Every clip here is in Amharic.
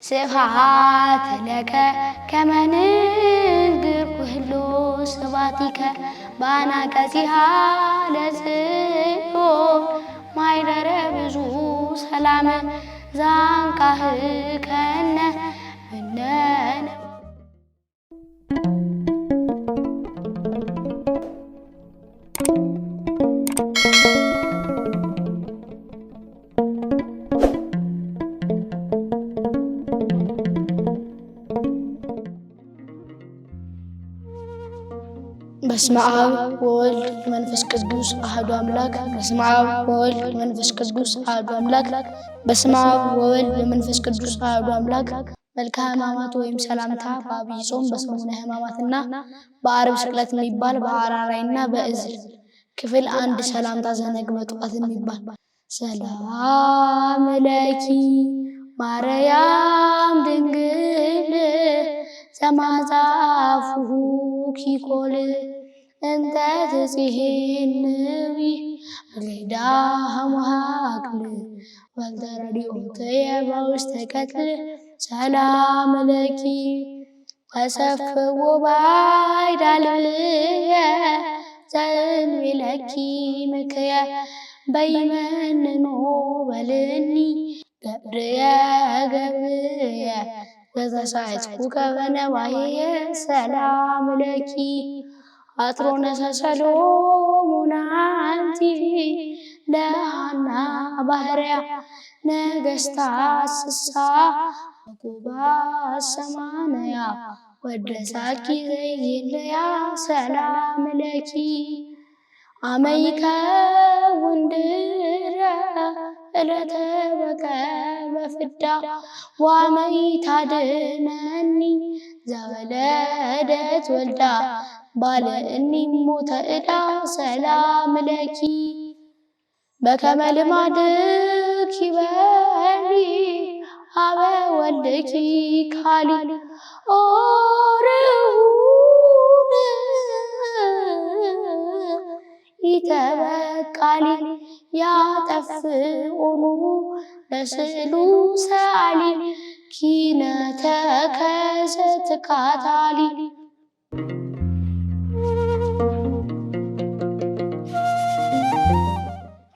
ስብሐት ለከ ከመ ንንግር ኩሎ ስብሐቲከ በአናቀጺሃ ለጽዮን ማኅደረ ብዙ ሰላም ዘአንቃህከነ እምነ በስመ አብ ወወልድ መንፈስ ቅዱስ አሐዱ አምላክ። በስመ አብ ወወልድ መንፈስ ቅዱስ አሐዱ አምላክ። በስመ አብ ወወልድ መንፈስ ቅዱስ አሐዱ አምላክ። መልክአ ሕማማት ወይም ሰላምታ በዐቢይ ጾም በሰሙነ ሕማማትና በዓርብ ስቅለት የሚባል በአራራይና በዕዝል ክፍል አንድ ሰላምታ ዘነግ በጠዋት የሚባል ሰላም ለኪ ማርያም ድንግል ዘማዛፉሁ ኪኮል እንተ ትጽሕንዊ ወልዳ ሐሙሃክል ወልተረዲኦትየ በውስተ ቀትል ሰላም ለኪ ተሰፍዎ ባይዳልየ ዘእንቢለኪ ምክየ በይመንኖ በልኒ ገብርየ ገብርየ ዘተሳእልኩከ በነዋየ ሰላም ለኪ አትሮነሰ ሰሎሞን አንቲ ለሐና ባህርያ ነገሥታት ስሳ ወኩባት ሰማንያ ወደሳኪ ዘይለያ ሰላም ለኪ አመ ይከውን ድኅረ ዕለተ በቀለ ፍዳ ወአመ ይታድኅነኒ ዘወለደት ወልዳ ባልዕኒ ሞተ ዕዳ ሰላም ለኪ በከመ ልማድኪ በሊ ሀበ ወልድኪ ካሊ ኦርሁን ኢተበቃሊ ያጠፍኦሙ ለስዕሉ ሰአሊ ኪነተከ ዘትካታሊ።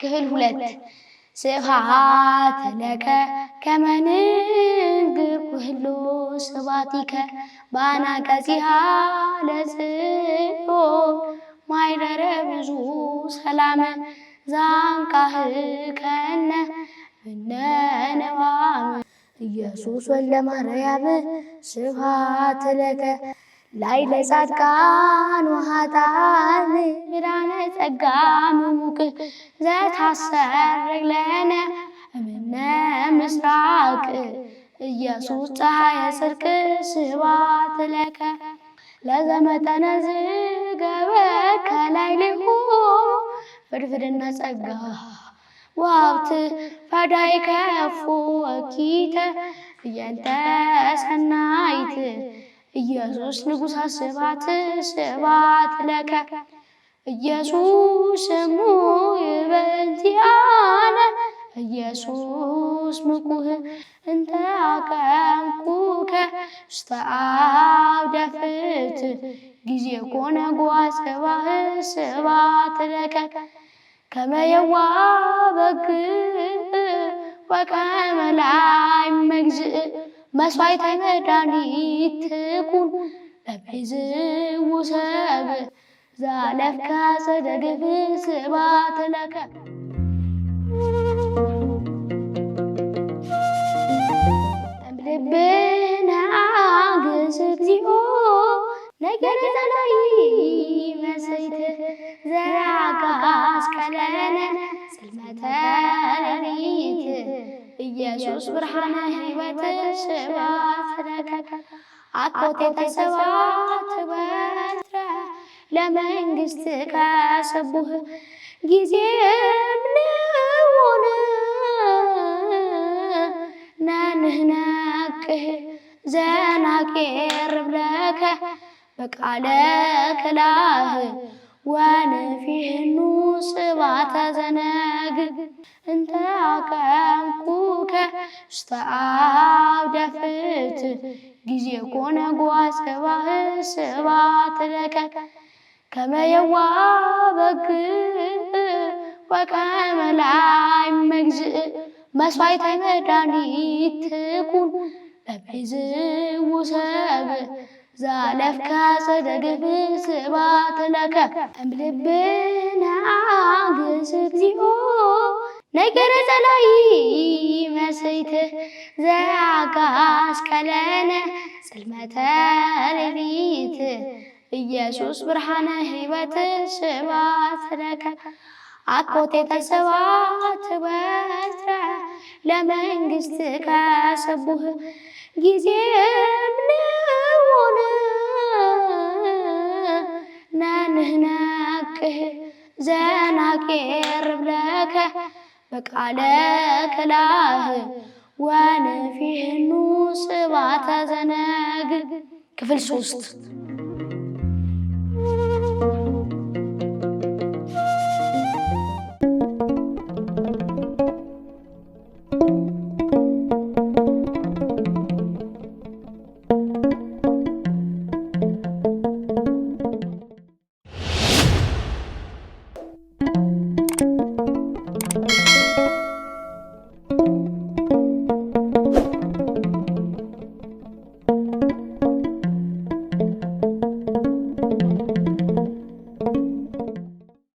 ክፍል ሁለት ስብሐት ለከ ከመ ንንግር ኩሎ ስብሐቲከ በአናቀጺሃ ለጽዮን ማኅደረ ብዙ ሰላም ዘአንቃህከነ እምነ ነዋም ኢየሱስ ወልደ ማርያም ስብሐት ለከ ላዕለ ጻድቃን ወኃጥአን ብርሃነ ጸጋ ምሙቅ ዘታሰረቅ ለነ እምነ ምስራቅ ኢየሱስ ፀሐየ ጽድቅ ስብሐት ለከ ለዘመጠነ ዝገበከ ላዕሌሁ ፍድፍድና ጸጋ ወሀብት ፈዳኢከ እፎ ወኪተ እየንተ ሰናይት ኢየሱስ ንጉሠ ስብሐት ስብሐት ለከ ኢየሱስ እሙ በእንቲአነ ኢየሱስ ምኩህ እንተ አቀንኩከ ውስተ አውደ ፍትሕ ጊዜ ኮነ ጓጽባህ ስብሐት ለከ ከመ የዋህ በግዕ ወከመ ላዕም መግዝእ መሥዋዕተ መድኃኒት ትኩን ለቤዝዉ ሰብእ ዘአለፍከ አጸደ ግፍዕ ስብሐት ለከ። እምልብነ አግስ እግዚኦ ነገረ ጸላኢ መሰይት ዘአጋስ ከለነ ጽልመተ ሌሊት ኢየሱስ ብርሃነ ሕይወት ስብሐት ለከ አኮቴተ ስብሐት በትረ ለመንግሥትከ ስቡሕ ጊዜ እምንዑነ ነንህነቅህ ዘናቄርብ ለከ በቃለ ክላህ ወንፊህኑ ስባተ ዘነግ እንተ አቀምኩከ ውስተ አውደ ፍትሕ ጊዜ ኮነ ጓጽባህ ስብሐት ለከ ከመ የዋህ በግዕ ወከመ ላዕም እግዚእ መሥዋዕተ መድኃኒት ትኩን በቤዝዉ ሰብእ ዘአለፍከ ጸደግፍ ስብሐት ለከ እምልብነ አግስ እግዚኦ ነገረ ጸላኢ መስሕት ዘአጋስከለነ ጽልመተ ሌሊት ኢየሱስ ብርሃነ ሕይወት ስብሐት ለከ አኮቴተ ስብሐት በትረ ለመንግሥትከ ስቡሕ ጊዜም ንዑን ነንህነቅህ ዘናቄርብ ለከ በቃለ ክላህ ወንፊህኑ ስባተ ዘነግ ክፍል 3